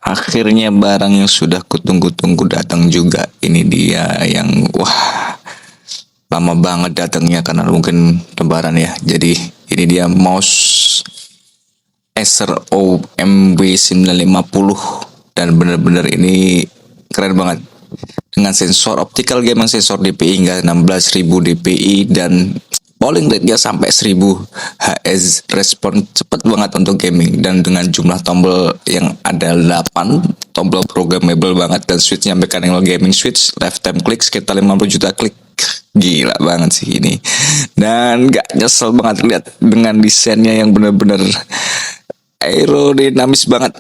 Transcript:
Akhirnya barang yang sudah kutunggu-tunggu datang juga. Ini dia yang wah lama banget datangnya karena mungkin lebaran ya. Jadi ini dia mouse Acer OMW 950 dan bener-bener ini keren banget dengan sensor optical gaming, sensor DPI hingga 16.000 DPI dan polling rate-nya sampai 1000 Hz, respon cepet banget untuk gaming dan dengan jumlah tombol yang ada 8 tombol programmable banget dan switchnya mechanical gaming switch, lifetime klik sekitar 50 juta klik. Gila banget sih ini dan gak nyesel banget lihat dengan desainnya yang bener-bener aerodinamis banget.